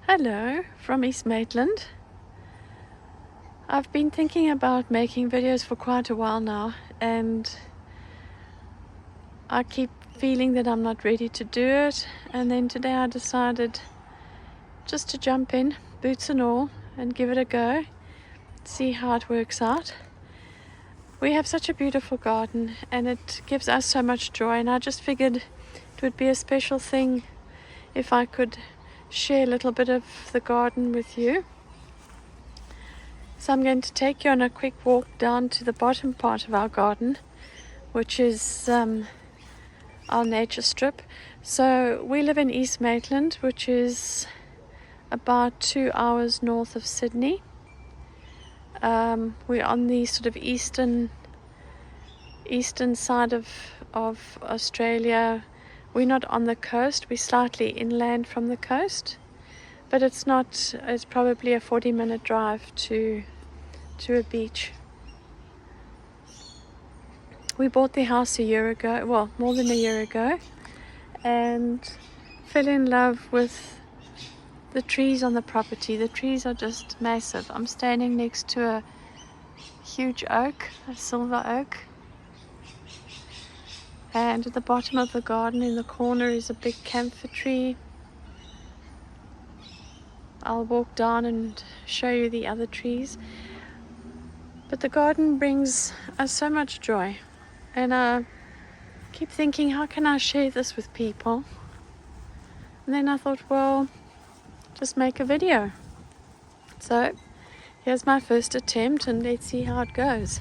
Hello from East Maitland. I've been thinking about making videos for quite a while now, and I keep feeling that I'm not ready to do it. And then today I decided just to jump in, boots and all, and give it a go, see how it works out. We have such a beautiful garden and it gives us so much joy, and I just figured it would be a special thing if I could share a little bit of the garden with you. So I'm going to take you on a quick walk down to the bottom part of our garden, which is our nature strip. So we live in East Maitland, which is about 2 hours north of Sydney. We're on the sort of eastern side of Australia. We're not on the coast, we're slightly inland from the coast, but it's probably a 40-minute drive to a beach. We bought the house a year ago, well, more than a year ago, and fell in love with the trees on the property. The trees are just massive. I'm standing next to a huge oak, a silver oak, and at the bottom of the garden in the corner is a big camphor tree. I'll walk down and show you the other trees. But the garden brings us so much joy, and I keep thinking, how can I share this with people? And then I thought, well, just make a video. So here's my first attempt, and let's see how it goes.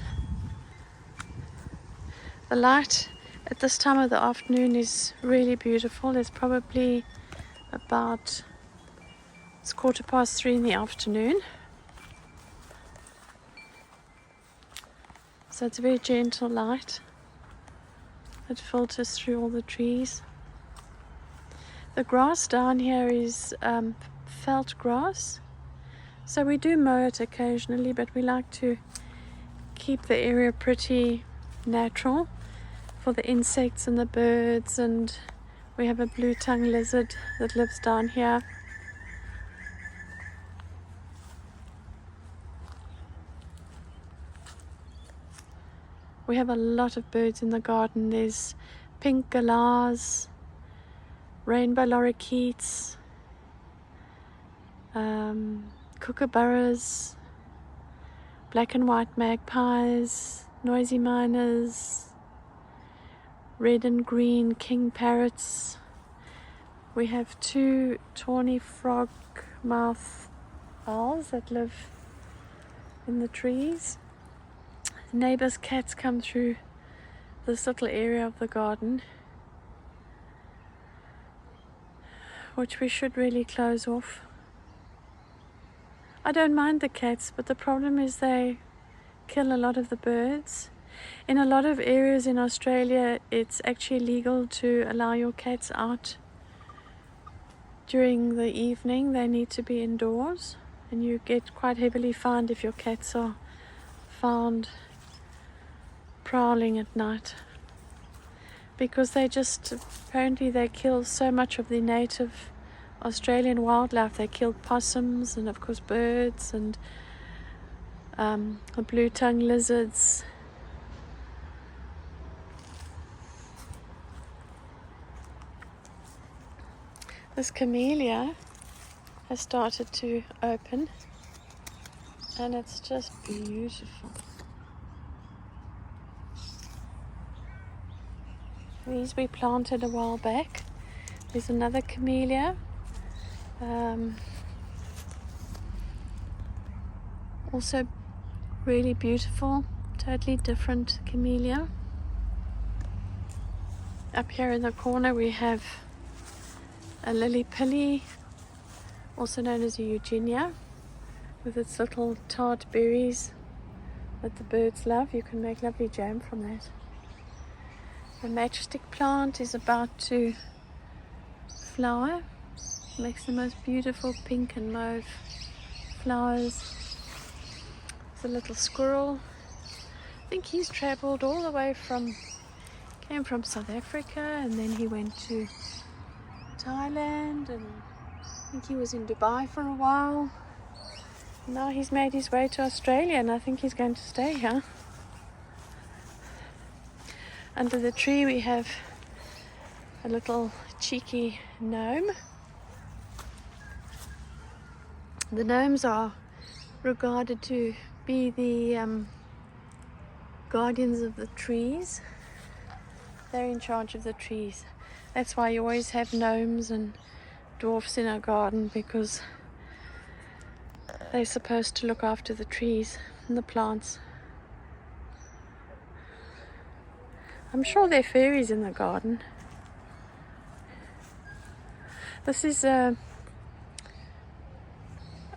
The light at this time of the afternoon is really beautiful. It's probably about, it's 3:15 in the afternoon. So it's a very gentle light that filters through all the trees. The grass down here is felt grass. So we do mow it occasionally, but we like to keep the area pretty natural for the insects and the birds. And we have a blue-tongued lizard that lives down here. We have a lot of birds in the garden. There's pink galahs, rainbow lorikeets, kookaburras, black and white magpies, noisy miners, red and green king parrots. We have 2 tawny frogmouth owls that live in the trees. Neighbors' cats come through this little area of the garden, which we should really close off. I don't mind the cats, but the problem is they kill a lot of the birds. In a lot of areas in Australia, it's actually legal to allow your cats out during the evening. They need to be indoors, and you get quite heavily fined if your cats are found prowling at night, because apparently they kill so much of the native Australian wildlife. They killed possums and of course birds and the blue-tongued lizards. This camellia has started to open, and it's just beautiful. These we planted a while back. There's another camellia. Also really beautiful, totally different camellia. Up here in the corner we have a lily pilly, also known as a Eugenia, with its little tart berries that the birds love. You can make lovely jam from that. The matchstick plant is about to flower. It makes the most beautiful pink and mauve flowers. There's a little squirrel. I think he's travelled all the way came from South Africa, and then he went to Thailand and I think he was in Dubai for a while. Now he's made his way to Australia, and I think he's going to stay here. Under the tree we have a little cheeky gnome. The gnomes are regarded to be the guardians of the trees. They're in charge of the trees. That's why you always have gnomes and dwarfs in a garden, because they're supposed to look after the trees and the plants. I'm sure there are fairies in the garden. This is a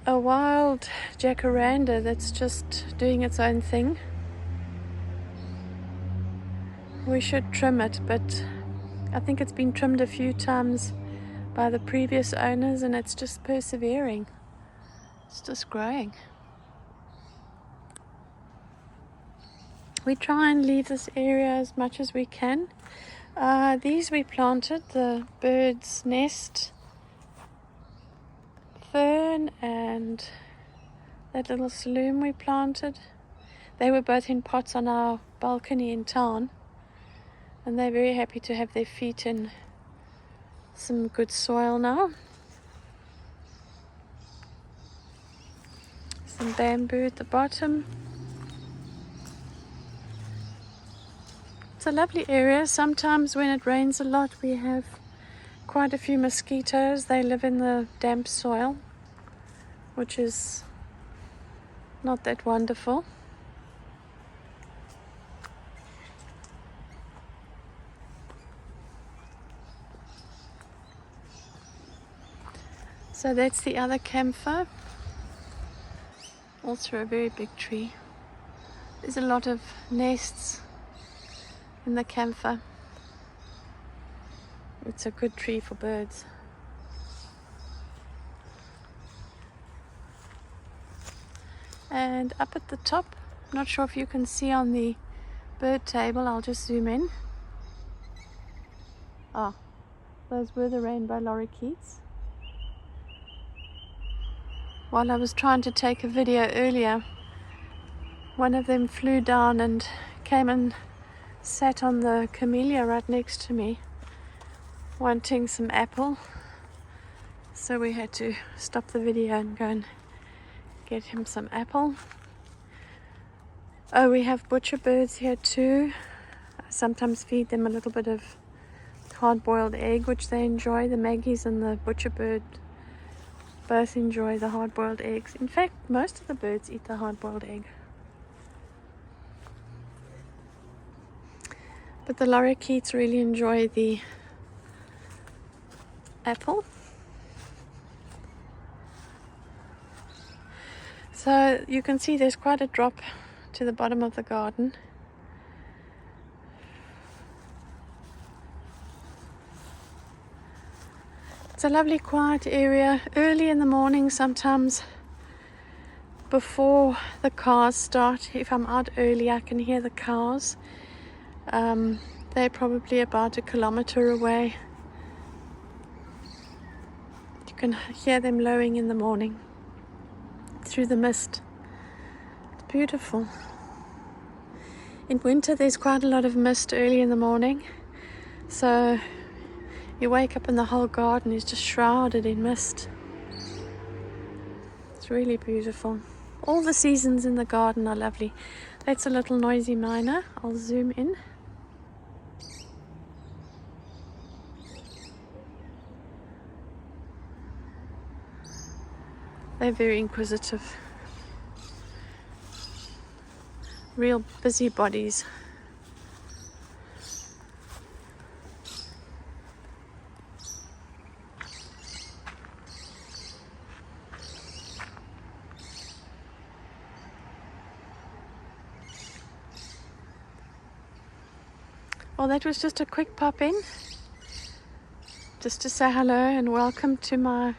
wild jacaranda that's just doing its own thing. We should trim it, but I think it's been trimmed a few times by the previous owners, and it's just persevering. It's just growing. We try and leave this area as much as we can. These we planted, the bird's nest fern and that little saloon we planted. They were both in pots on our balcony in town, and they're very happy to have their feet in some good soil now. Some bamboo at the bottom. It's a lovely area. Sometimes when it rains a lot we have quite a few mosquitoes. They live in the damp soil, which is not that wonderful. So that's the other camphor, also a very big tree. There's a lot of nests in the camphor. It's a good tree for birds. And up at the top, not sure if you can see on the bird table, I'll just zoom in. Ah, those were the rainbow lorikeets. While I was trying to take a video earlier, one of them flew down and came and sat on the camellia right next to me, wanting some apple. So we had to stop the video and go and get him some apple. Oh, we have butcher birds here too. I sometimes feed them a little bit of hard-boiled egg, which they enjoy. The maggies and the butcher bird both enjoy the hard-boiled eggs. In fact, most of the birds eat the hard-boiled egg. But the lorikeets really enjoy the apple. So you can see there's quite a drop to the bottom of the garden. It's a lovely quiet area. Early in the morning, sometimes before the cars start, if I'm out early I can hear the cows. They're probably about 1 kilometer away. You can hear them lowing in the morning through the mist. It's beautiful. In winter there's quite a lot of mist early in the morning, so you wake up and the whole garden is just shrouded in mist. It's really beautiful. All the seasons in the garden are lovely. That's a little noisy miner. I'll zoom in. They're very inquisitive. Real busybodies. Well, that was just a quick pop in, just to say hello and welcome to my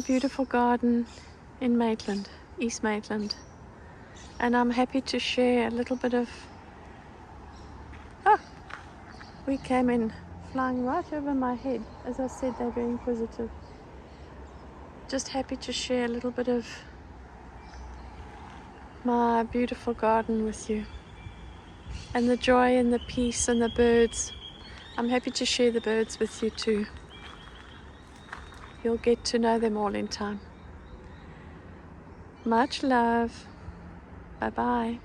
beautiful garden in Maitland, East Maitland. And I'm happy to share a little bit of, we came in flying right over my head. As I said, they're very inquisitive. Just happy to share a little bit of my beautiful garden with you. And the joy and the peace and the birds. I'm happy to share the birds with you too. You'll get to know them all in time. Much love. Bye-bye.